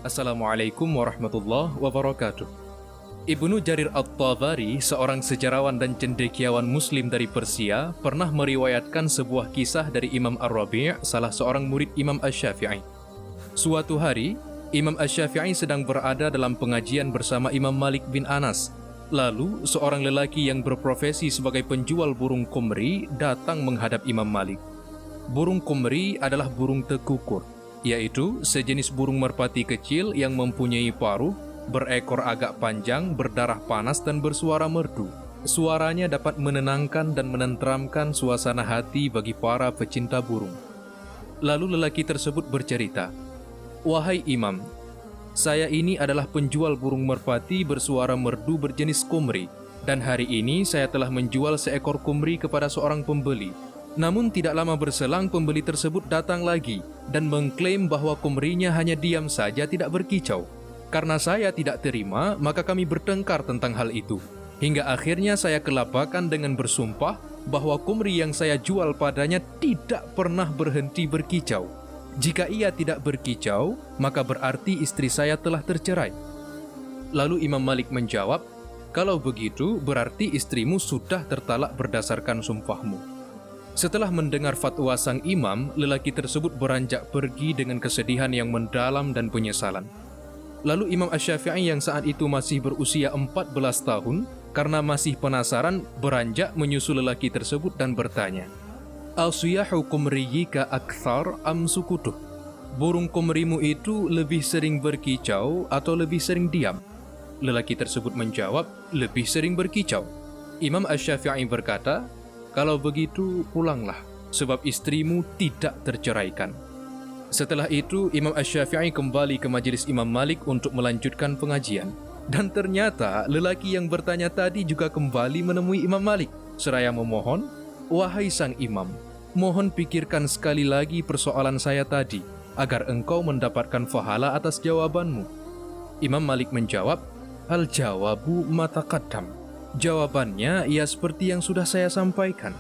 Assalamualaikum warahmatullahi wabarakatuh. Ibnu Jarir At-Tabari, seorang sejarawan dan cendekiawan muslim dari Persia, pernah meriwayatkan sebuah kisah dari Imam Ar-Rabi', salah seorang murid Imam Asy-Syafi'i. Suatu hari, Imam Asy-Syafi'i sedang berada dalam pengajian bersama Imam Malik bin Anas. Lalu, seorang lelaki yang berprofesi sebagai penjual burung komri datang menghadap Imam Malik. Burung komri adalah burung tekukur, yaitu sejenis burung merpati kecil yang mempunyai paruh, berekor agak panjang, berdarah panas dan bersuara merdu. Suaranya dapat menenangkan dan menenteramkan suasana hati bagi para pecinta burung. Lalu lelaki tersebut bercerita, "Wahai Imam, saya ini adalah penjual burung merpati bersuara merdu berjenis komri, dan hari ini saya telah menjual seekor komri kepada seorang pembeli. Namun tidak lama berselang pembeli tersebut datang lagi dan mengklaim bahwa komrinya hanya diam saja tidak berkicau. Karena saya tidak terima, maka kami bertengkar tentang hal itu. Hingga akhirnya saya kelabakan dengan bersumpah bahwa komri yang saya jual padanya tidak pernah berhenti berkicau. Jika ia tidak berkicau, maka berarti istri saya telah tercerai." Lalu Imam Malik menjawab, "Kalau begitu, berarti istrimu sudah tertalak berdasarkan sumpahmu." Setelah mendengar fatwa sang imam, lelaki tersebut beranjak pergi dengan kesedihan yang mendalam dan penyesalan. Lalu Imam Asy-Syafi'i yang saat itu masih berusia 14 tahun, karena masih penasaran, beranjak menyusul lelaki tersebut dan bertanya, "Asyahu kumriyika akthar am sukutuh?" Burung komrimu itu lebih sering berkicau atau lebih sering diam? Lelaki tersebut menjawab, "Lebih sering berkicau." Imam Asy-Syafi'i berkata, "Kalau begitu pulanglah, sebab istrimu tidak terceraikan." Setelah itu Imam Asy-Syafi'i kembali ke majelis Imam Malik untuk melanjutkan pengajian. Dan ternyata lelaki yang bertanya tadi juga kembali menemui Imam Malik seraya memohon, "Wahai sang imam, mohon pikirkan sekali lagi persoalan saya tadi, agar engkau mendapatkan pahala atas jawabanmu." Imam Malik menjawab, "Al jawabu ma taqaddam." Jawabannya, ya seperti yang sudah saya sampaikan.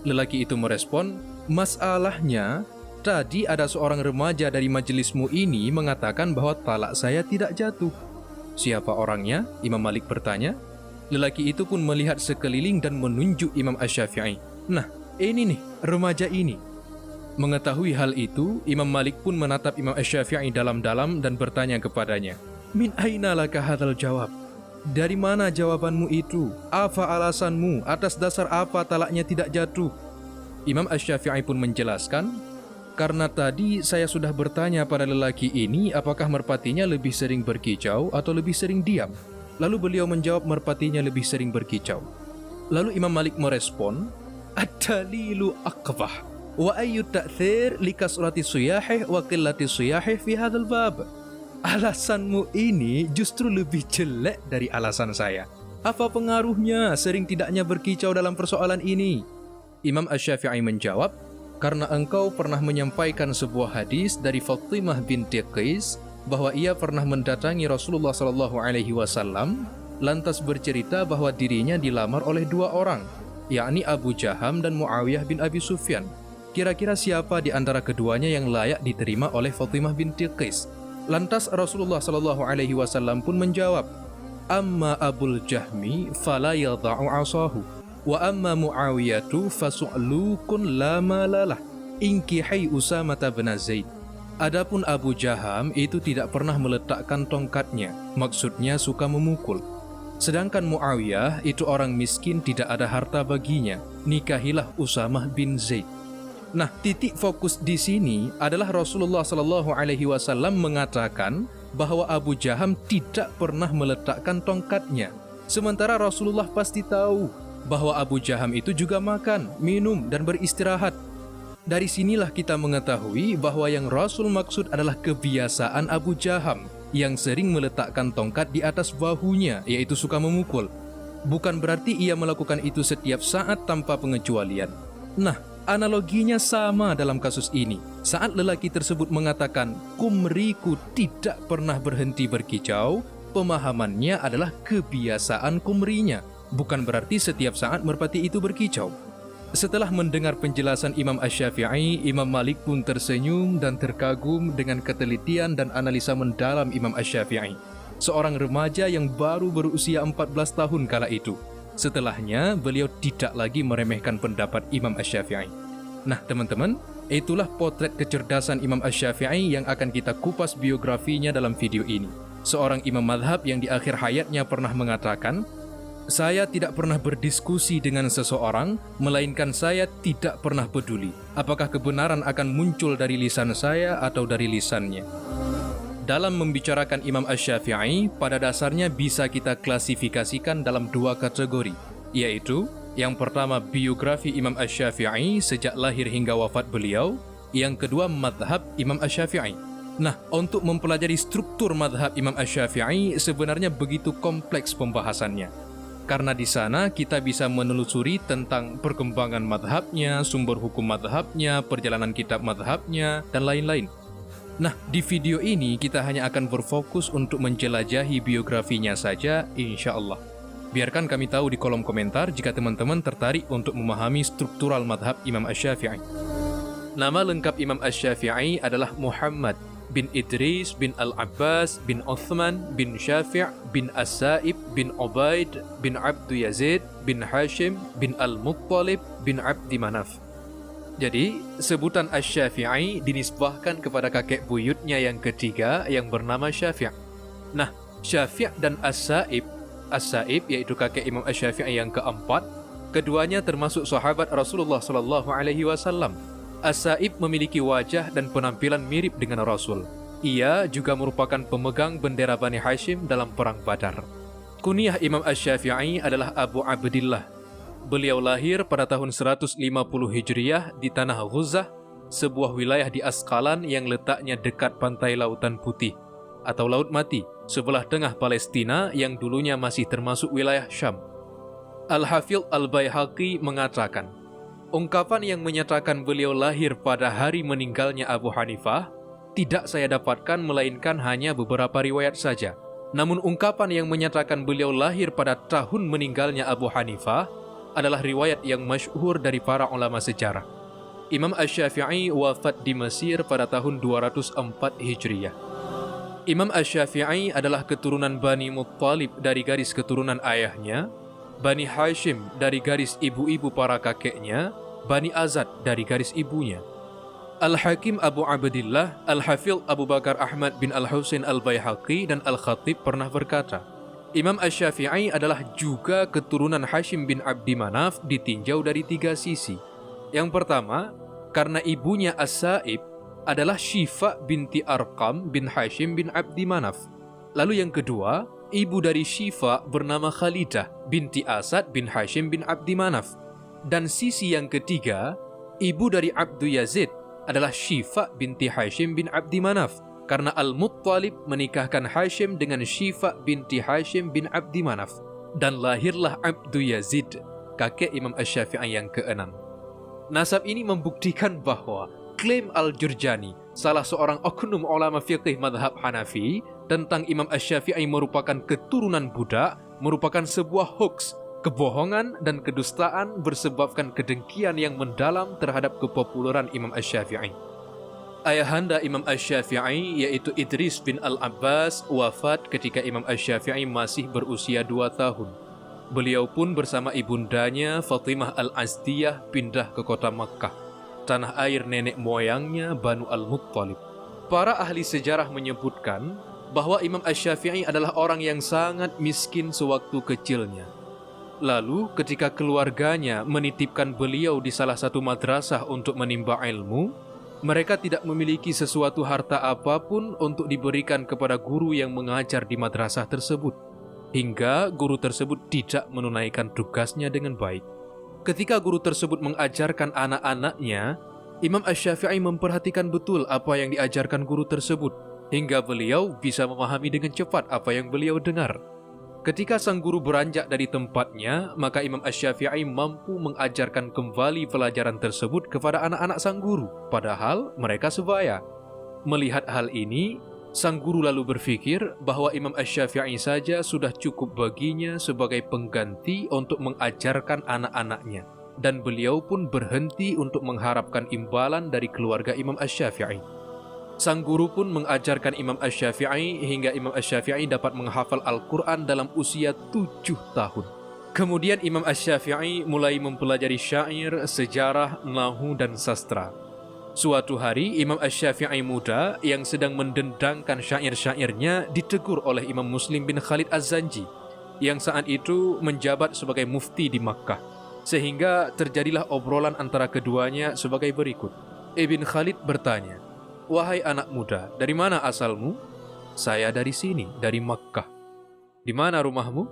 Lelaki itu merespon, "Masalahnya, tadi ada seorang remaja dari majelismu ini mengatakan bahwa talak saya tidak jatuh." "Siapa orangnya?" Imam Malik bertanya. Lelaki itu pun melihat sekeliling dan menunjuk Imam Asy-Syafi'i. "Nah, ini nih, remaja ini." Mengetahui hal itu, Imam Malik pun menatap Imam Asy-Syafi'i dalam-dalam dan bertanya kepadanya, "Min aina laka hadzal jawab?" Dari mana jawabanmu itu? Apa alasanmu? Atas dasar apa talaknya tidak jatuh? Imam Asy-Syafi'i pun menjelaskan, "Karena tadi saya sudah bertanya pada lelaki ini apakah merpatinya lebih sering berkicau atau lebih sering diam. Lalu beliau menjawab merpatinya lebih sering berkicau." Lalu Imam Malik merespon, "Ad-dalilu aqbah wa ayyu ta'thir li kasrati suyahih wa qillati suyahih fi hadzal bab." Alasanmu ini justru lebih jelek dari alasan saya. Apa pengaruhnya sering tidaknya berkicau dalam persoalan ini? Imam Asy-Syafi'i menjawab, "Karena engkau pernah menyampaikan sebuah hadis dari Fatimah binti Qais bahwa ia pernah mendatangi Rasulullah SAW, lantas bercerita bahwa dirinya dilamar oleh dua orang, yakni Abu Jaham dan Muawiyah bin Abi Sufyan. Kira-kira siapa di antara keduanya yang layak diterima oleh Fatimah binti Qais?" Lantas Rasulullah SAW pun menjawab, "Amma Abul Jahmi fala yadha'u asahu, wa amma Muawiyatu fasu'lukun la malalah, inkihai Usamah bin Zaid." Adapun Abu Jaham itu tidak pernah meletakkan tongkatnya, maksudnya suka memukul. Sedangkan Muawiyah itu orang miskin, tidak ada harta baginya, nikahilah Usamah bin Zaid. Nah, titik fokus di sini adalah Rasulullah SAW mengatakan bahwa Abu Jaham tidak pernah meletakkan tongkatnya. Sementara Rasulullah pasti tahu bahwa Abu Jaham itu juga makan, minum, dan beristirahat. Dari sinilah kita mengetahui bahwa yang Rasul maksud adalah kebiasaan Abu Jaham yang sering meletakkan tongkat di atas bahunya, yaitu suka memukul. Bukan berarti ia melakukan itu setiap saat tanpa pengecualian. Nah, analoginya sama dalam kasus ini. Saat lelaki tersebut mengatakan, "Kumriku tidak pernah berhenti berkicau," pemahamannya adalah kebiasaan kumrinya. Bukan berarti setiap saat merpati itu berkicau. Setelah mendengar penjelasan Imam Asy-Syafi'i, Imam Malik pun tersenyum dan terkagum dengan ketelitian dan analisa mendalam Imam Asy-Syafi'i, seorang remaja yang baru berusia 14 tahun kala itu. Setelahnya, beliau tidak lagi meremehkan pendapat Imam Asy-Syafi'i. Nah, teman-teman, itulah potret kecerdasan Imam Asy-Syafi'i yang akan kita kupas biografinya dalam video ini. Seorang imam madhab yang di akhir hayatnya pernah mengatakan, "Saya tidak pernah berdiskusi dengan seseorang, melainkan saya tidak pernah peduli apakah kebenaran akan muncul dari lisan saya atau dari lisannya." Dalam membicarakan Imam Asy-Syafi'i, pada dasarnya bisa kita klasifikasikan dalam dua kategori, yaitu yang pertama biografi Imam Asy-Syafi'i sejak lahir hingga wafat beliau, yang kedua madhab Imam Asy-Syafi'i. Nah, untuk mempelajari struktur madhab Imam Asy-Syafi'i sebenarnya begitu kompleks pembahasannya. Karena di sana kita bisa menelusuri tentang perkembangan madhabnya, sumber hukum madhabnya, perjalanan kitab madhabnya, dan lain-lain. Nah, di video ini kita hanya akan berfokus untuk menjelajahi biografinya saja, insya Allah. Biarkan kami tahu di kolom komentar jika teman-teman tertarik untuk memahami struktural madhab Imam Asy-Syafi'i. Nama lengkap Imam Asy-Syafi'i adalah Muhammad bin Idris bin Al-Abbas bin Uthman bin Syafi' bin As-Sa'ib bin Ubaid bin Abdu Yazid bin Hashim bin Al-Muttalib bin Abdi Manaf. Jadi, sebutan Asy-Syafi'i dinisbahkan kepada kakek buyutnya yang ketiga yang bernama Syafi'. Nah, Syafi' dan As-Sa'ib, As-Sa'ib yaitu kakek Imam Asy-Syafi'i yang keempat, keduanya termasuk sahabat Rasulullah SAW. As-Sa'ib memiliki wajah dan penampilan mirip dengan Rasul. Ia juga merupakan pemegang bendera Bani Hashim dalam Perang Badar. Kunyah Imam Asy-Syafi'i adalah Abu Abdillah. Beliau lahir pada tahun 150 Hijriah di Tanah Ghuzah, sebuah wilayah di Asqalan yang letaknya dekat pantai Lautan Putih atau Laut Mati, sebelah tengah Palestina yang dulunya masih termasuk wilayah Syam. Al-Hafidh Al-Baihaqi mengatakan, ungkapan yang menyatakan beliau lahir pada hari meninggalnya Abu Hanifah tidak saya dapatkan melainkan hanya beberapa riwayat saja. Namun ungkapan yang menyatakan beliau lahir pada tahun meninggalnya Abu Hanifah adalah riwayat yang masyhur dari para ulama sejarah. Imam Asy-Syafi'i wafat di Mesir pada tahun 204 Hijriah. Imam Asy-Syafi'i adalah keturunan Bani Muttalib dari garis keturunan ayahnya, Bani Hashim dari garis ibu-ibu para kakeknya, Bani Azad dari garis ibunya. Al-Hakim Abu Abdillah, Al-Hafidh Abu Bakar Ahmad bin Al-Husain Al-Baihaqi dan Al-Khatib pernah berkata, Imam Asy-Syafi'i adalah juga keturunan Hashim bin Abdi Manaf ditinjau dari tiga sisi. Yang pertama, karena ibunya As-Sa'ib adalah Syifa binti Arqam bin Hashim bin Abdi Manaf. Lalu yang kedua, ibu dari Syifa bernama Khalidah binti Asad bin Hashim bin Abdi Manaf. Dan sisi yang ketiga, ibu dari Abdu Yazid adalah Syifa binti Hashim bin Abdi Manaf, karena Al-Muttalib menikahkan Hashim dengan Syifa binti Hashim bin Abdi Manaf. Dan lahirlah Abdu Yazid, kakek Imam Asy-Syafi'i yang keenam. Nasab ini membuktikan bahwa klaim Al-Jurjani, salah seorang oknum ulama fiqih madhab Hanafi, tentang Imam Asy-Syafi'i merupakan keturunan budak, merupakan sebuah hoaks, kebohongan dan kedustaan bersebabkan kedengkian yang mendalam terhadap kepopuleran Imam Asy-Syafi'i. Ayahanda Imam Asy-Syafi'i yaitu Idris bin Al-Abbas wafat ketika Imam Asy-Syafi'i masih berusia 2 tahun. Beliau pun bersama ibundanya Fatimah Al-Azdiyah pindah ke kota Makkah, tanah air nenek moyangnya Banu Al-Muttalib. Para ahli sejarah menyebutkan bahwa Imam Asy-Syafi'i adalah orang yang sangat miskin sewaktu kecilnya. Lalu ketika keluarganya menitipkan beliau di salah satu madrasah untuk menimba ilmu, mereka tidak memiliki sesuatu harta apapun untuk diberikan kepada guru yang mengajar di madrasah tersebut, hingga guru tersebut tidak menunaikan tugasnya dengan baik. Ketika guru tersebut mengajarkan anak-anaknya, Imam Asy-Syafi'i memperhatikan betul apa yang diajarkan guru tersebut, hingga beliau bisa memahami dengan cepat apa yang beliau dengar. Ketika sang guru beranjak dari tempatnya, maka Imam Asy-Syafi'i mampu mengajarkan kembali pelajaran tersebut kepada anak-anak sang guru, padahal mereka sebaya. Melihat hal ini, sang guru lalu berpikir bahwa Imam Asy-Syafi'i saja sudah cukup baginya sebagai pengganti untuk mengajarkan anak-anaknya. dan beliau pun berhenti untuk mengharapkan imbalan dari keluarga Imam Asy-Syafi'i. Sang guru pun mengajarkan Imam Asy-Syafi'i hingga Imam Asy-Syafi'i dapat menghafal Al-Quran dalam usia 7 tahun. Kemudian Imam Asy-Syafi'i mulai mempelajari syair, sejarah, nahwu, dan sastra. Suatu hari, Imam Asy-Syafi'i muda yang sedang mendendangkan syair-syairnya ditegur oleh Imam Muslim bin Khalid Az-Zanji yang saat itu menjabat sebagai mufti di Makkah. Sehingga terjadilah obrolan antara keduanya sebagai berikut. Ibn Khalid bertanya, "Wahai anak muda, dari mana asalmu?" "Saya dari sini, dari Makkah." "Di mana rumahmu?"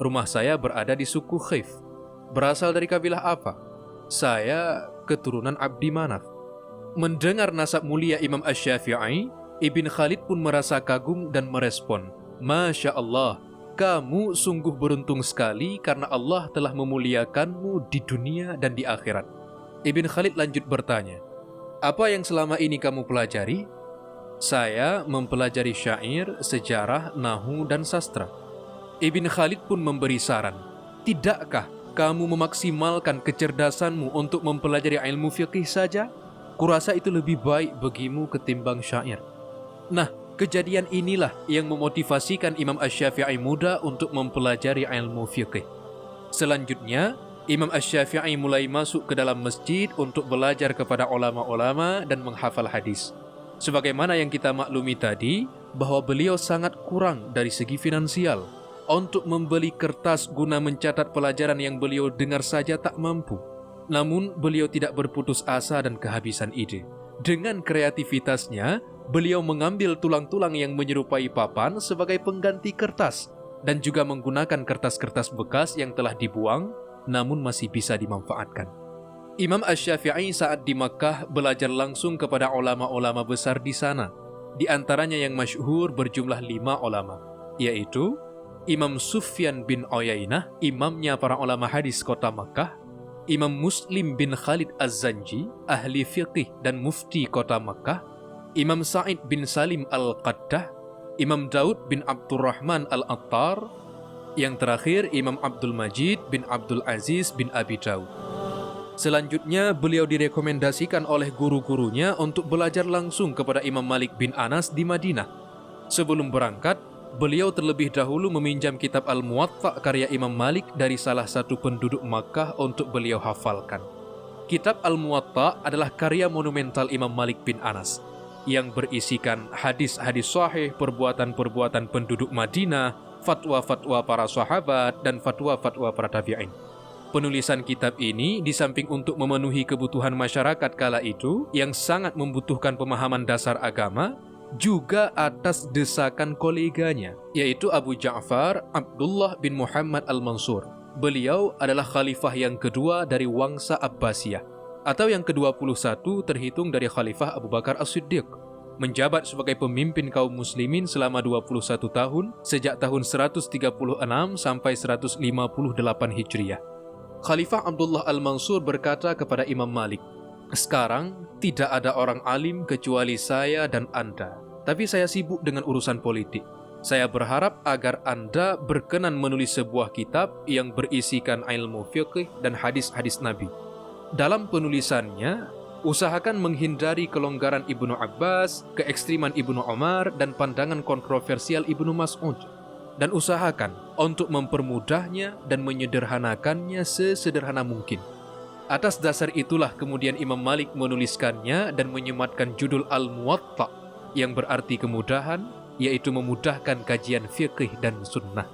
"Rumah saya berada di suku Khif." "Berasal dari kabilah apa?" "Saya keturunan Abdi Manaf." Mendengar nasab mulia Imam Asy-Syafi'i, Ibn Khalid pun merasa kagum dan merespon, "Masya Allah, kamu sungguh beruntung sekali karena Allah telah memuliakanmu di dunia dan di akhirat." Ibn Khalid lanjut bertanya, "Apa yang selama ini kamu pelajari?" "Saya mempelajari syair, sejarah, nahwu, dan sastra." Ibn Khalid pun memberi saran, "Tidakkah kamu memaksimalkan kecerdasanmu untuk mempelajari ilmu fiqih saja? Kurasa itu lebih baik bagimu ketimbang syair." Nah, kejadian inilah yang memotivasikan Imam Asy-Syafi'i muda untuk mempelajari ilmu fiqih. Selanjutnya, Imam Asy-Syafi'i mulai masuk ke dalam masjid untuk belajar kepada ulama-ulama dan menghafal hadis. Sebagaimana yang kita maklumi tadi, bahwa beliau sangat kurang dari segi finansial. Untuk membeli kertas guna mencatat pelajaran yang beliau dengar saja tak mampu. Namun, beliau tidak berputus asa dan kehabisan ide. Dengan kreativitasnya, beliau mengambil tulang-tulang yang menyerupai papan sebagai pengganti kertas dan juga menggunakan kertas-kertas bekas yang telah dibuang namun masih bisa dimanfaatkan. Imam Asy-Syafi'i saat di Makkah belajar langsung kepada ulama-ulama besar di sana. Di antaranya yang masyhur berjumlah 5 ulama, yaitu Imam Sufyan bin Uyainah, imamnya para ulama hadis kota Makkah, Imam Muslim bin Khalid Az-Zanji, ahli fiqih dan mufti kota Makkah, Imam Sa'id bin Salim Al-Qaddah, Imam Daud bin Abdurrahman Al-Attar, yang terakhir Imam Abdul Majid bin Abdul Aziz bin Abi Daud. Selanjutnya, beliau direkomendasikan oleh guru-gurunya untuk belajar langsung kepada Imam Malik bin Anas di Madinah. Sebelum berangkat, beliau terlebih dahulu meminjam kitab Al-Muwatta karya Imam Malik dari salah satu penduduk Makkah untuk beliau hafalkan. Kitab Al-Muwatta adalah karya monumental Imam Malik bin Anas yang berisikan hadis-hadis sahih, perbuatan-perbuatan penduduk Madinah, fatwa-fatwa para sahabat, dan fatwa-fatwa para tabi'in. Penulisan kitab ini di samping untuk memenuhi kebutuhan masyarakat kala itu yang sangat membutuhkan pemahaman dasar agama, juga atas desakan koleganya, yaitu Abu Ja'far Abdullah bin Muhammad Al-Mansur. Beliau adalah khalifah yang kedua dari Wangsa Abbasiyah, atau yang ke-21 terhitung dari Khalifah Abu Bakar As-Siddiq, menjabat sebagai pemimpin kaum muslimin selama 21 tahun sejak tahun 136 sampai 158 Hijriah. Khalifah Abdullah Al-Mansur berkata kepada Imam Malik, "Sekarang tidak ada orang alim kecuali saya dan Anda, tapi saya sibuk dengan urusan politik. Saya berharap agar Anda berkenan menulis sebuah kitab yang berisikan ilmu fiqh dan hadis-hadis Nabi. Dalam penulisannya, usahakan menghindari kelonggaran Ibnu Abbas, keekstriman Ibnu Umar, dan pandangan kontroversial Ibnu Mas'ud. Dan usahakan untuk mempermudahnya dan menyederhanakannya sesederhana mungkin." Atas dasar itulah kemudian Imam Malik menuliskannya dan menyematkan judul Al-Muwatta, yang berarti kemudahan, yaitu memudahkan kajian fiqh dan sunnah.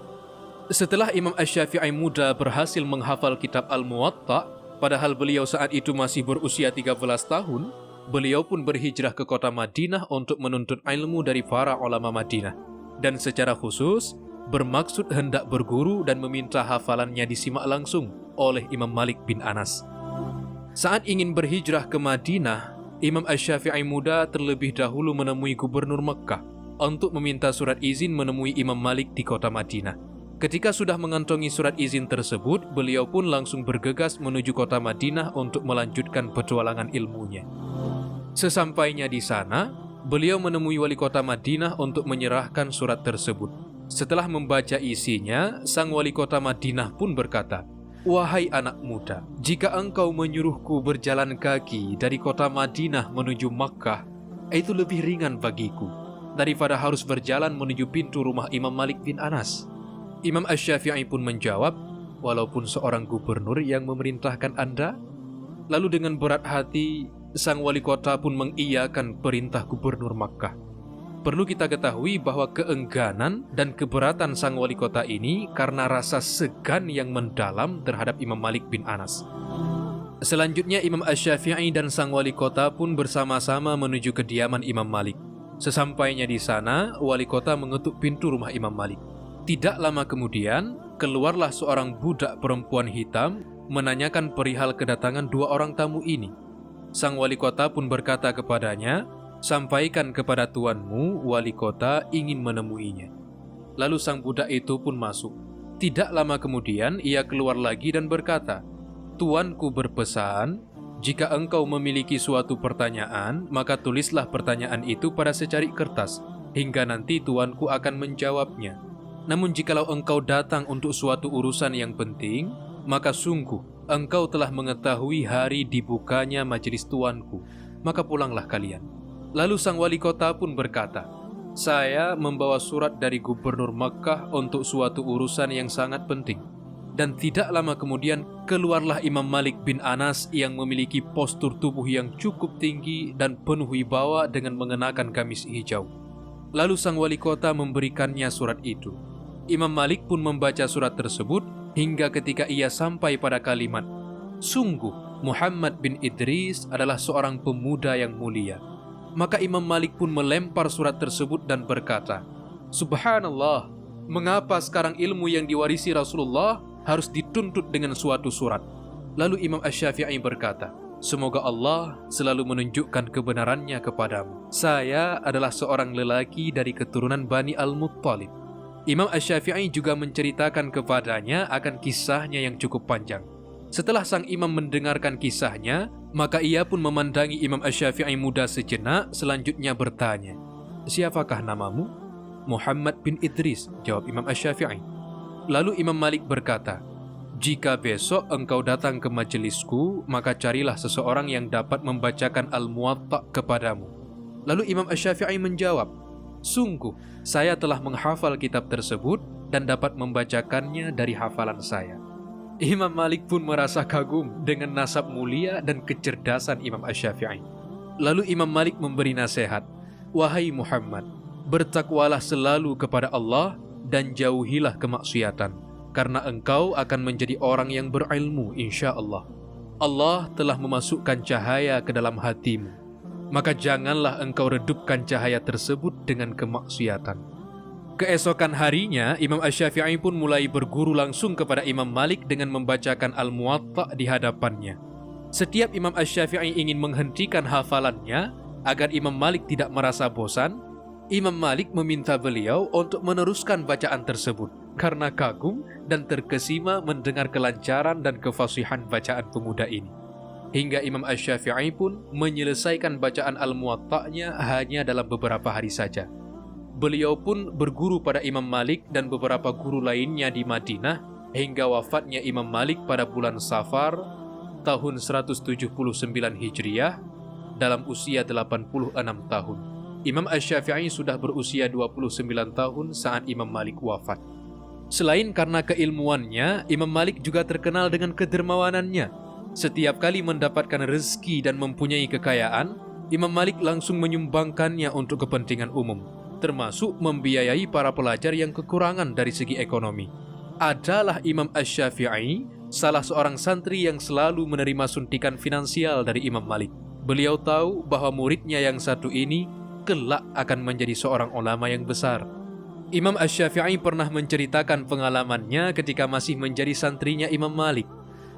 Setelah Imam Asy-Syafi'i muda berhasil menghafal kitab Al-Muwatta, padahal beliau saat itu masih berusia 13 tahun, beliau pun berhijrah ke kota Madinah untuk menuntut ilmu dari para ulama Madinah. Dan secara khusus, bermaksud hendak berguru dan meminta hafalannya disimak langsung oleh Imam Malik bin Anas. Saat ingin berhijrah ke Madinah, Imam Asy-Syafi'i muda terlebih dahulu menemui gubernur Mekkah untuk meminta surat izin menemui Imam Malik di kota Madinah. Ketika sudah mengantongi surat izin tersebut, beliau pun langsung bergegas menuju kota Madinah untuk melanjutkan petualangan ilmunya. Sesampainya di sana, beliau menemui wali kota Madinah untuk menyerahkan surat tersebut. Setelah membaca isinya, sang wali kota Madinah pun berkata, "Wahai anak muda, jika engkau menyuruhku berjalan kaki dari kota Madinah menuju Makkah, itu lebih ringan bagiku daripada harus berjalan menuju pintu rumah Imam Malik bin Anas." Imam Asy-Syafi'i pun menjawab, "Walaupun seorang gubernur yang memerintahkan Anda?" Lalu dengan berat hati, sang wali kota pun mengiyakan perintah gubernur Makkah. Perlu kita ketahui bahwa keengganan dan keberatan sang wali kota ini karena rasa segan yang mendalam terhadap Imam Malik bin Anas. Selanjutnya Imam Asy-Syafi'i dan sang wali kota pun bersama-sama menuju kediaman Imam Malik. Sesampainya di sana, wali kota mengetuk pintu rumah Imam Malik. Tidak lama kemudian, keluarlah seorang budak perempuan hitam menanyakan perihal kedatangan dua orang tamu ini. Sang wali kota pun berkata kepadanya, "Sampaikan kepada tuanmu, wali kota ingin menemuinya." Lalu sang budak itu pun masuk. Tidak lama kemudian ia keluar lagi dan berkata, "Tuanku berpesan, jika engkau memiliki suatu pertanyaan, maka tulislah pertanyaan itu pada secari kertas, hingga nanti tuanku akan menjawabnya. Namun jikalau engkau datang untuk suatu urusan yang penting, maka sungguh engkau telah mengetahui hari dibukanya majelis tuanku, maka pulanglah kalian." Lalu sang wali kota pun berkata, "Saya membawa surat dari gubernur Makkah untuk suatu urusan yang sangat penting." Dan tidak lama kemudian keluarlah Imam Malik bin Anas yang memiliki postur tubuh yang cukup tinggi dan penuh wibawa dengan mengenakan gamis hijau. Lalu sang wali kota memberikannya surat itu. Imam Malik pun membaca surat tersebut hingga ketika ia sampai pada kalimat, "Sungguh Muhammad bin Idris adalah seorang pemuda yang mulia." Maka Imam Malik pun melempar surat tersebut dan berkata, "Subhanallah, mengapa sekarang ilmu yang diwarisi Rasulullah harus dituntut dengan suatu surat?" Lalu Imam Asy-Syafi'i berkata, "Semoga Allah selalu menunjukkan kebenarannya kepadamu. Saya adalah seorang lelaki dari keturunan Bani Al-Muttalib." Imam Asy-Syafi'i juga menceritakan kepadanya akan kisahnya yang cukup panjang. Setelah sang imam mendengarkan kisahnya, maka ia pun memandangi Imam Asy-Syafi'i muda sejenak, selanjutnya bertanya, "Siapakah namamu?" "Muhammad bin Idris," jawab Imam Asy-Syafi'i. Lalu Imam Malik berkata, "Jika besok engkau datang ke majelisku, maka carilah seseorang yang dapat membacakan Al-Muwatta kepadamu." Lalu Imam Asy-Syafi'i menjawab, "Sungguh, saya telah menghafal kitab tersebut dan dapat membacakannya dari hafalan saya." Imam Malik pun merasa kagum dengan nasab mulia dan kecerdasan Imam Asy-Syafi'i. Lalu Imam Malik memberi nasihat, "Wahai Muhammad, bertakwalah selalu kepada Allah dan jauhilah kemaksiatan, karena engkau akan menjadi orang yang berilmu insya-Allah. Allah telah memasukkan cahaya ke dalam hatimu, maka janganlah engkau redupkan cahaya tersebut dengan kemaksiatan." Keesokan harinya, Imam Asy-Syafi'i pun mulai berguru langsung kepada Imam Malik dengan membacakan Al-Muwatta di hadapannya. Setiap Imam Asy-Syafi'i ingin menghentikan hafalannya agar Imam Malik tidak merasa bosan, Imam Malik meminta beliau untuk meneruskan bacaan tersebut karena kagum dan terkesima mendengar kelancaran dan kefasihan bacaan pemuda ini. Hingga Imam Asy-Syafi'i pun menyelesaikan bacaan Al-Muwatta'nya hanya dalam beberapa hari saja. Beliau pun berguru pada Imam Malik dan beberapa guru lainnya di Madinah hingga wafatnya Imam Malik pada bulan Safar tahun 179 Hijriah dalam usia 86 tahun. Imam Asy-Syafi'i sudah berusia 29 tahun saat Imam Malik wafat. Selain karena keilmuannya, Imam Malik juga terkenal dengan kedermawanannya. Setiap kali mendapatkan rezeki dan mempunyai kekayaan, Imam Malik langsung menyumbangkannya untuk kepentingan umum, termasuk membiayai para pelajar yang kekurangan dari segi ekonomi. Adalah Imam Asy-Syafi'i salah seorang santri yang selalu menerima suntikan finansial dari Imam Malik. Beliau tahu bahwa muridnya yang satu ini kelak akan menjadi seorang ulama yang besar. Imam Asy-Syafi'i pernah menceritakan pengalamannya ketika masih menjadi santrinya Imam Malik,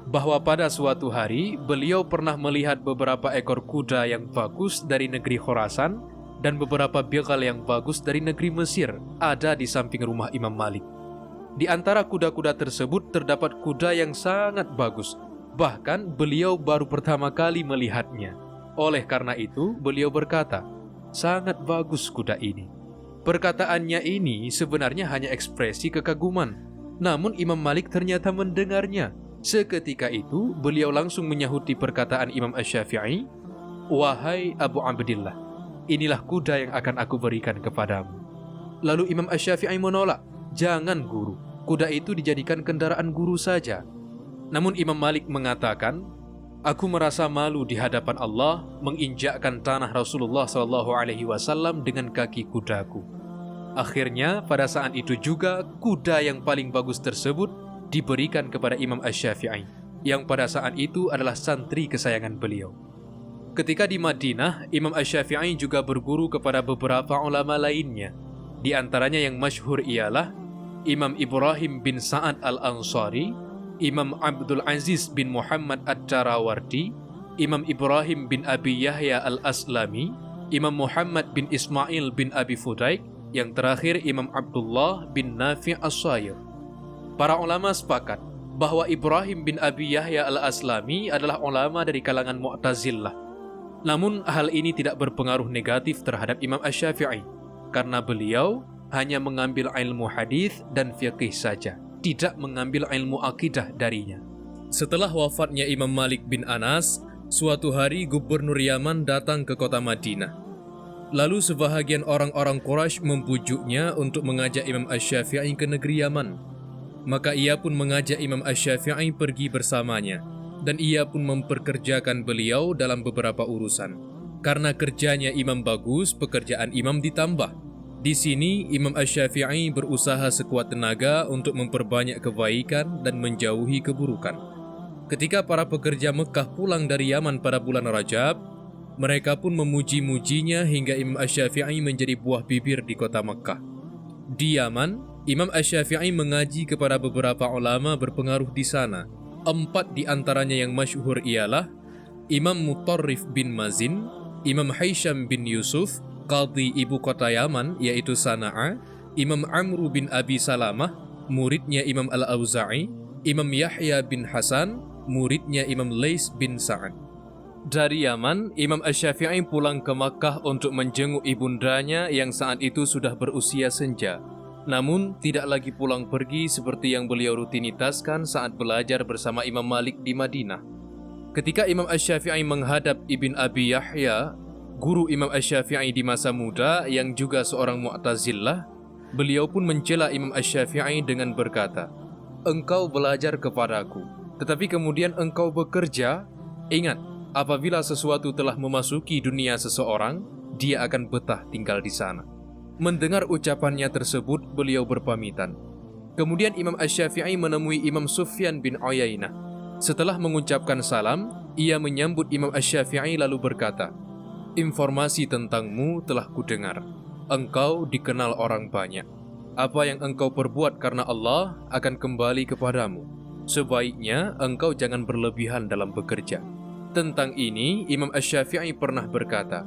bahwa pada suatu hari beliau pernah melihat beberapa ekor kuda yang bagus dari negeri Khorasan dan beberapa begal yang bagus dari negeri Mesir ada di samping rumah Imam Malik. Di antara kuda-kuda tersebut terdapat kuda yang sangat bagus, bahkan beliau baru pertama kali melihatnya. Oleh karena itu, beliau berkata, "Sangat bagus kuda ini." Perkataannya ini sebenarnya hanya ekspresi kekaguman, namun Imam Malik ternyata mendengarnya. Seketika itu, beliau langsung menyahuti perkataan Imam Asy-Syafi'i, "Wahai Abu Abdillah, inilah kuda yang akan aku berikan kepadamu." Lalu Imam Asy-Syafi'i menolak, "Jangan guru, kuda itu dijadikan kendaraan guru saja." Namun Imam Malik mengatakan, "Aku merasa malu di hadapan Allah menginjakkan tanah Rasulullah SAW dengan kaki kudaku." Akhirnya pada saat itu juga kuda yang paling bagus tersebut diberikan kepada Imam Asy-Syafi'i, yang pada saat itu adalah santri kesayangan beliau. Ketika di Madinah, Imam Asy-Syafi'i juga berguru kepada beberapa ulama lainnya. Di antaranya yang masyhur ialah Imam Ibrahim bin Sa'ad al-Ansari, Imam Abdul Aziz bin Muhammad ad-Darawardi, Imam Ibrahim bin Abi Yahya al-Aslami, Imam Muhammad bin Ismail bin Abi Fudaik, yang terakhir Imam Abdullah bin Nafi' as-Sayr. Para ulama sepakat bahwa Ibrahim bin Abi Yahya al-Aslami adalah ulama dari kalangan Mu'tazilah. Namun hal ini tidak berpengaruh negatif terhadap Imam Asy-Syafi'i, karena beliau hanya mengambil ilmu hadis dan fiqih saja, tidak mengambil ilmu akidah darinya. Setelah wafatnya Imam Malik bin Anas, suatu hari Gubernur Yaman datang ke kota Madinah. Lalu sebahagian orang-orang Quraisy membujuknya untuk mengajak Imam Asy-Syafi'i ke negeri Yaman. Maka ia pun mengajak Imam Asy-Syafi'i pergi bersamanya, dan ia pun memperkerjakan beliau dalam beberapa urusan. Karena kerjanya imam bagus, pekerjaan imam ditambah. Di sini Imam Asy-Syafi'i berusaha sekuat tenaga untuk memperbanyak kebaikan dan menjauhi keburukan. Ketika para pekerja Mekah pulang dari Yaman pada bulan Rajab, mereka pun memuji-mujinya hingga Imam Asy-Syafi'i menjadi buah bibir di kota Mekah. Di Yaman, Imam Asy-Syafi'i mengaji kepada beberapa ulama berpengaruh di sana. 4 di antaranya yang masyhur ialah Imam Mutarrif bin Mazin, Imam Hisham bin Yusuf, Qadhi ibu kota Yaman yaitu Sana'a, Imam Amru bin Abi Salamah, muridnya Imam Al-Auza'i, Imam Yahya bin Hasan, muridnya Imam Lais bin Sa'ad. Dari Yaman, Imam Asy-Syafi'i pulang ke Makkah untuk menjenguk ibundanya yang saat itu sudah berusia senja. Namun, tidak lagi pulang pergi seperti yang beliau rutinitaskan saat belajar bersama Imam Malik di Madinah. Ketika Imam Asy-Syafi'i menghadap Ibn Abi Yahya, guru Imam Asy-Syafi'i di masa muda yang juga seorang Mu'tazilah, beliau pun mencela Imam Asy-Syafi'i dengan berkata, "Engkau belajar kepadaku, tetapi kemudian engkau bekerja. Ingat, apabila sesuatu telah memasuki dunia seseorang, dia akan betah tinggal di sana." Mendengar ucapannya tersebut, beliau berpamitan. Kemudian Imam Asy-Syafi'i menemui Imam Sufyan bin Uyainah. Setelah mengucapkan salam, ia menyambut Imam Asy-Syafi'i lalu berkata, "Informasi tentangmu telah kudengar. Engkau dikenal orang banyak. Apa yang engkau perbuat karena Allah akan kembali kepadamu. Sebaiknya engkau jangan berlebihan dalam bekerja." Tentang ini, Imam Asy-Syafi'i pernah berkata,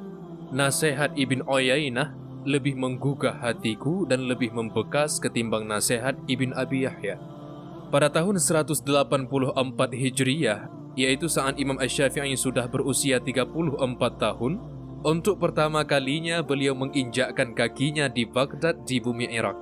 "Nasihat Ibn Uyainah lebih menggugah hatiku dan lebih membekas ketimbang nasihat Ibn Abi Yahya." Pada tahun 184 Hijriyah, yaitu saat Imam Asy-Syafi'i sudah berusia 34 tahun, untuk pertama kalinya beliau menginjakkan kakinya di Baghdad di bumi Irak.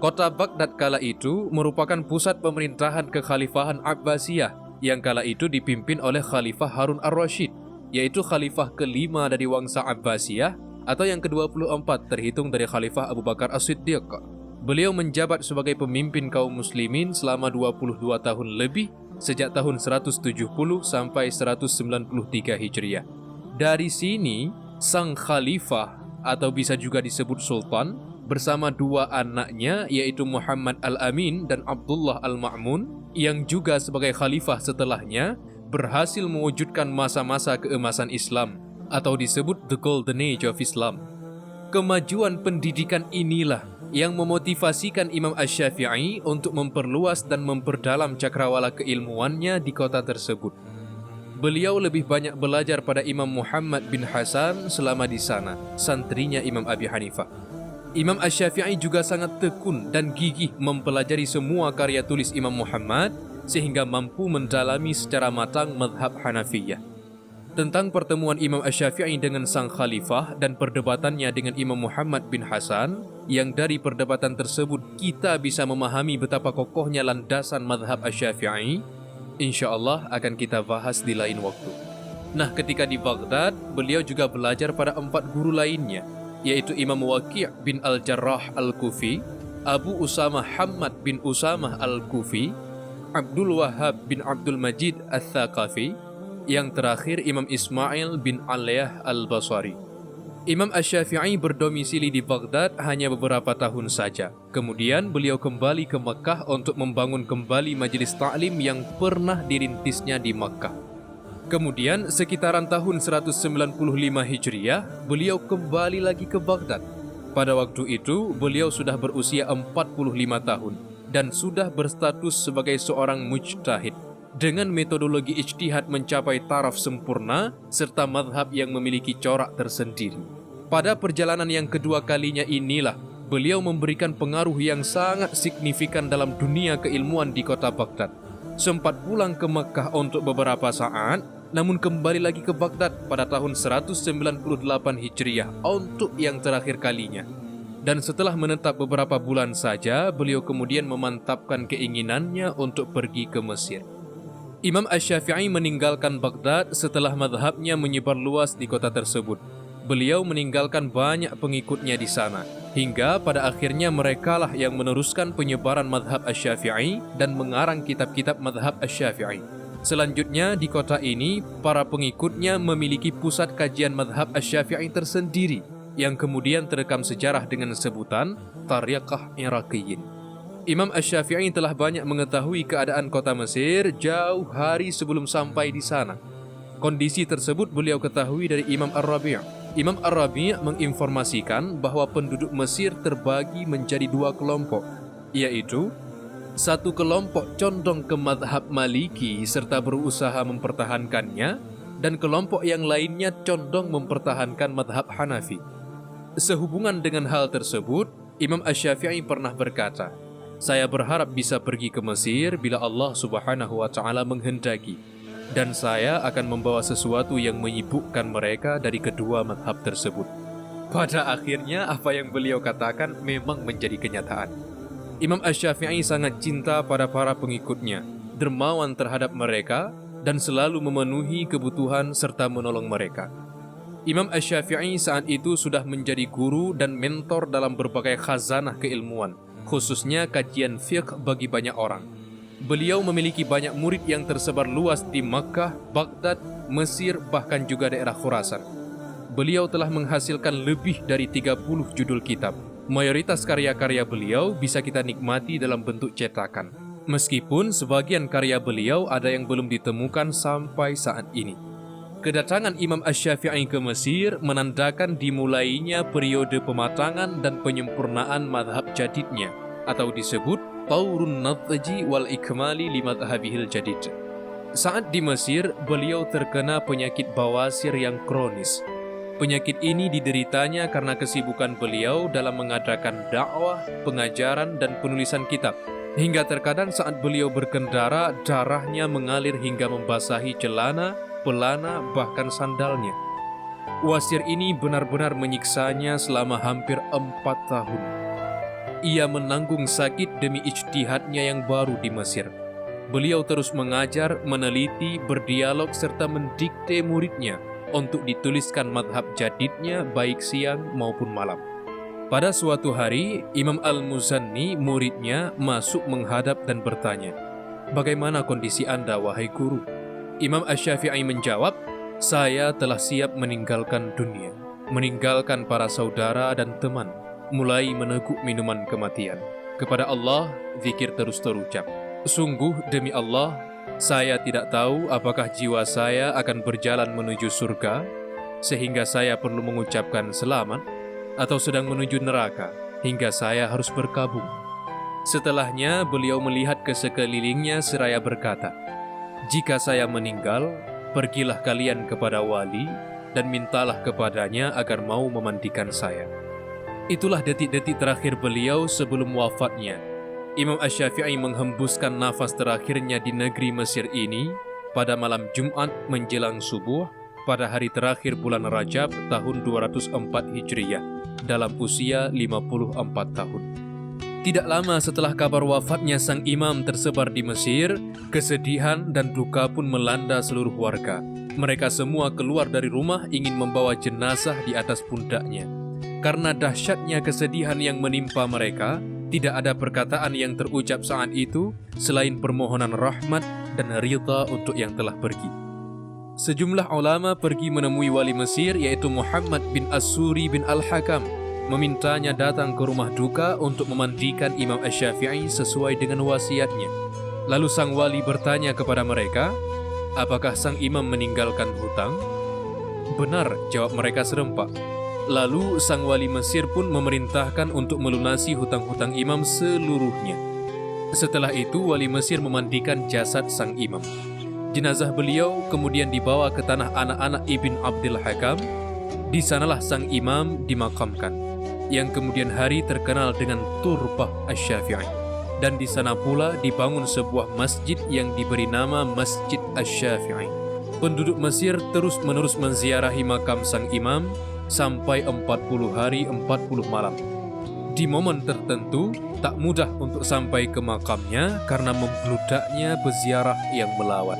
Kota Baghdad kala itu merupakan pusat pemerintahan kekhalifahan Abbasiyah yang kala itu dipimpin oleh Khalifah Harun ar-Rasyid, yaitu khalifah kelima dari wangsa Abbasiyah atau yang ke-24 terhitung dari Khalifah Abu Bakar As-Siddiq. Beliau menjabat sebagai pemimpin kaum muslimin selama 22 tahun lebih, sejak tahun 170 sampai 193 Hijriah. Dari sini, sang khalifah atau bisa juga disebut sultan bersama 2 anaknya yaitu Muhammad Al-Amin dan Abdullah Al-Ma'mun yang juga sebagai khalifah setelahnya berhasil mewujudkan masa-masa keemasan Islam atau disebut The Golden Age of Islam. Kemajuan pendidikan inilah yang memotivasikan Imam Asy-Syafi'i untuk memperluas dan memperdalam cakrawala keilmuannya di kota tersebut. Beliau lebih banyak belajar pada Imam Muhammad bin Hasan selama di sana, santrinya Imam Abi Hanifah. Imam Asy-Syafi'i juga sangat tekun dan gigih mempelajari semua karya tulis Imam Muhammad sehingga mampu mendalami secara matang mazhab Hanafiyah. Tentang pertemuan Imam Asy-Syafi'i dengan sang khalifah dan perdebatannya dengan Imam Muhammad bin Hasan, yang dari perdebatan tersebut kita bisa memahami betapa kokohnya landasan mazhab Asy-Syafi'i, Insya Allah akan kita bahas di lain waktu. Nah, ketika di Baghdad, beliau juga belajar pada 4 guru lainnya, yaitu Imam Waqi' bin Al-Jarrah Al-Kufi, Abu Usamah Hammad bin Usamah Al-Kufi, Abdul Wahhab bin Abdul Majid Al-Thaqafi, yang terakhir Imam Ismail bin Aliyah Al-Basri. Imam Asy-Syafi'i berdomisili di Baghdad hanya beberapa tahun saja. Kemudian beliau kembali ke Mekkah untuk membangun kembali majelis ta'lim yang pernah dirintisnya di Mekkah. Kemudian sekitaran tahun 195 Hijriah, beliau kembali lagi ke Baghdad. Pada waktu itu, beliau sudah berusia 45 tahun dan sudah berstatus sebagai seorang mujtahid dengan metodologi ijtihad mencapai taraf sempurna serta mazhab yang memiliki corak tersendiri. Pada perjalanan yang kedua kalinya inilah beliau memberikan pengaruh yang sangat signifikan dalam dunia keilmuan di kota Baghdad. Sempat pulang ke Mekkah untuk beberapa saat, namun kembali lagi ke Baghdad pada tahun 198 Hijriah untuk yang terakhir kalinya. Dan setelah menetap beberapa bulan saja, beliau kemudian memantapkan keinginannya untuk pergi ke Mesir. Imam Asy-Syafi'i meninggalkan Baghdad setelah mazhabnya menyebar luas di kota tersebut. Beliau meninggalkan banyak pengikutnya di sana, hingga pada akhirnya merekalah yang meneruskan penyebaran mazhab Asy-Syafi'i dan mengarang kitab-kitab mazhab Asy-Syafi'i. Selanjutnya di kota ini, para pengikutnya memiliki pusat kajian mazhab Asy-Syafi'i tersendiri, yang kemudian terekam sejarah dengan sebutan Tariqah Iraqiyin. Imam Asy-Syafi'i telah banyak mengetahui keadaan kota Mesir jauh hari sebelum sampai di sana. Kondisi tersebut beliau ketahui dari Imam Ar-Rabi'. Imam Ar-Rabi' menginformasikan bahwa penduduk Mesir terbagi menjadi 2 kelompok, yaitu satu kelompok condong ke mazhab Maliki serta berusaha mempertahankannya, dan kelompok yang lainnya condong mempertahankan mazhab Hanafi. Sehubungan dengan hal tersebut, Imam Asy-Syafi'i pernah berkata, "Saya berharap bisa pergi ke Mesir bila Allah Subhanahu wa Ta'ala menghendaki, dan saya akan membawa sesuatu yang menyibukkan mereka dari kedua mazhab tersebut." Pada akhirnya apa yang beliau katakan memang menjadi kenyataan. Imam Asy-Syafi'i sangat cinta pada para pengikutnya, dermawan terhadap mereka, dan selalu memenuhi kebutuhan serta menolong mereka. Imam Asy-Syafi'i saat itu sudah menjadi guru dan mentor dalam berbagai khazanah keilmuan, khususnya kajian fiqh bagi banyak orang. Beliau memiliki banyak murid yang tersebar luas di Makkah, Baghdad, Mesir, bahkan juga daerah Khurasan. Beliau telah menghasilkan lebih dari 30 judul kitab. Mayoritas karya-karya beliau bisa kita nikmati dalam bentuk cetakan. Meskipun sebagian karya beliau ada yang belum ditemukan sampai saat ini. Kedatangan Imam Asy-Syafi'i ke Mesir menandakan dimulainya periode pematangan dan penyempurnaan mazhab jadidnya, atau disebut Taurun Nadji wal Ikmali li madhhabihil jadid. Saat di Mesir, beliau terkena penyakit bawasir yang kronis. Penyakit ini dideritanya karena kesibukan beliau dalam mengadakan dakwah, pengajaran, dan penulisan kitab. Hingga terkadang saat beliau berkendara, darahnya mengalir hingga membasahi celana, pelana, bahkan sandalnya. Wasir ini benar-benar menyiksanya selama hampir 4 tahun. Ia menanggung sakit demi ijtihadnya yang baru di Mesir. Beliau terus mengajar, meneliti, berdialog, serta mendikte muridnya untuk dituliskan madhab jadidnya baik siang maupun malam. Pada suatu hari, Imam Al-Muzanni, muridnya, masuk menghadap dan bertanya, "Bagaimana kondisi Anda, wahai guru?" Imam Asy-Syafi'i menjawab, "Saya telah siap meninggalkan dunia, meninggalkan para saudara dan teman, mulai meneguk minuman kematian. Kepada Allah, zikir terus terucap. Sungguh demi Allah, saya tidak tahu apakah jiwa saya akan berjalan menuju surga, sehingga saya perlu mengucapkan selamat, atau sedang menuju neraka, hingga saya harus berkabung." Setelahnya, beliau melihat ke sekelilingnya seraya berkata, "Jika saya meninggal, pergilah kalian kepada wali, dan mintalah kepadanya agar mau memandikan saya." Itulah detik-detik terakhir beliau sebelum wafatnya. Imam Asy-Syafi'i menghembuskan nafas terakhirnya di negeri Mesir ini pada malam Jumat menjelang subuh pada hari terakhir bulan Rajab tahun 204 Hijriyah dalam usia 54 tahun. Tidak lama setelah kabar wafatnya sang imam tersebar di Mesir, kesedihan dan duka pun melanda seluruh warga. Mereka semua keluar dari rumah ingin membawa jenazah di atas pundaknya. Karena dahsyatnya kesedihan yang menimpa mereka, tidak ada perkataan yang terucap saat itu selain permohonan rahmat dan ridha untuk yang telah pergi. Sejumlah ulama pergi menemui wali Mesir yaitu Muhammad bin As-Suri bin Al-Hakam, memintanya datang ke rumah duka untuk memandikan Imam Asy-Syafi'i sesuai dengan wasiatnya. Lalu sang wali bertanya kepada mereka, apakah sang imam meninggalkan hutang? Benar, jawab mereka serempak. Lalu sang wali Mesir pun memerintahkan untuk melunasi hutang-hutang imam seluruhnya. Setelah itu wali Mesir memandikan jasad sang imam. Jenazah beliau kemudian dibawa ke tanah anak-anak Ibn Abdul Hakam. Di sanalah sang imam dimakamkan, yang kemudian hari terkenal dengan Turbah Asy-Syafi'i. Dan di sana pula dibangun sebuah masjid yang diberi nama Masjid Asy-Syafi'i. Penduduk Mesir terus-menerus menziarahi makam sang imam sampai 40 hari 40 malam. Di momen tertentu, tak mudah untuk sampai ke makamnya karena membludaknya peziarah yang melawat.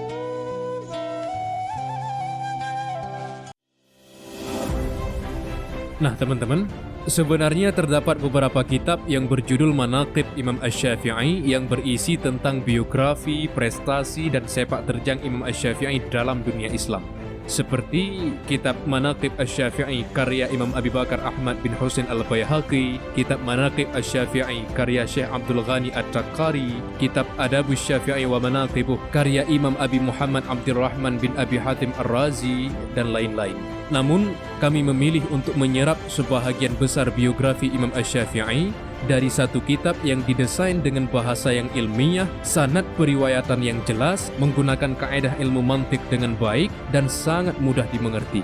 Nah teman-teman, sebenarnya terdapat beberapa kitab yang berjudul Manaqib Imam Asy-Syafi'i yang berisi tentang biografi, prestasi, dan sepak terjang Imam Asy-Syafi'i dalam dunia Islam. Seperti kitab Manaqib Asy-Syafi'i karya Imam Abi Bakar Ahmad bin Husain Al-Baihaqi, kitab Manaqib Asy-Syafi'i karya Syekh Abdul Ghani At-Taqqari, kitab Adabus Syafi'i wa Manaqibuh karya Imam Abi Muhammad Abdurrahman bin Abi Hatim Ar-Razi, dan lain-lain. Namun, kami memilih untuk menyerap sebahagian besar biografi Imam Asy-Syafi'i dari satu kitab yang didesain dengan bahasa yang ilmiah, sanad periwayatan yang jelas, menggunakan kaedah ilmu mantik dengan baik, dan sangat mudah dimengerti,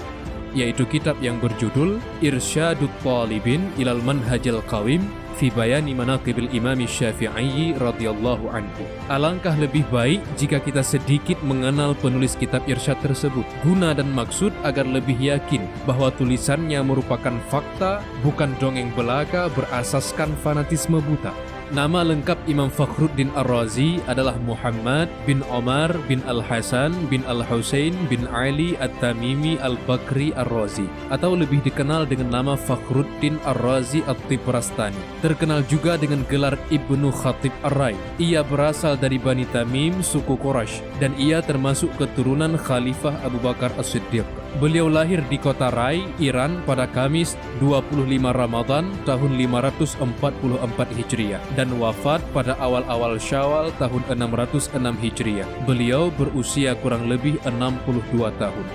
yaitu kitab yang berjudul Irsyadut Talibin ilal Manhajil Qawim fi bayani manaqibil Imam Syafi'i radhiyallahu anhu. Alangkah lebih baik jika kita sedikit mengenal penulis kitab irsyad tersebut, guna dan maksud agar lebih yakin bahwa tulisannya merupakan fakta, bukan dongeng belaka berasaskan fanatisme buta. Nama lengkap Imam Fakhruddin Ar-Razi adalah Muhammad bin Omar bin Al-Hasan bin Al-Husain bin Ali At-Tamimi Al-Bakri Ar-Razi, atau lebih dikenal dengan nama Fakhruddin Ar-Razi At-Tibrastani. Terkenal juga dengan gelar Ibnu Khatib Ar-Rai. Ia berasal dari Bani Tamim, suku Quraisy, dan ia termasuk keturunan Khalifah Abu Bakar As-Siddiq. Beliau lahir di kota Rai, Iran pada Kamis 25 Ramadan tahun 544 Hijriah dan wafat pada awal-awal Syawal tahun 606 Hijriah. Beliau berusia kurang lebih 62 tahun.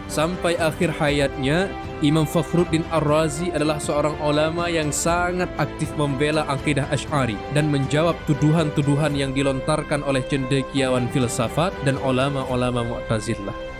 Sampai akhir hayatnya, Imam Fakhruddin Ar-Razi adalah seorang ulama yang sangat aktif membela akidah Asy'ari dan menjawab tuduhan-tuduhan yang dilontarkan oleh cendekiawan filsafat dan ulama-ulama Mu'tazilah.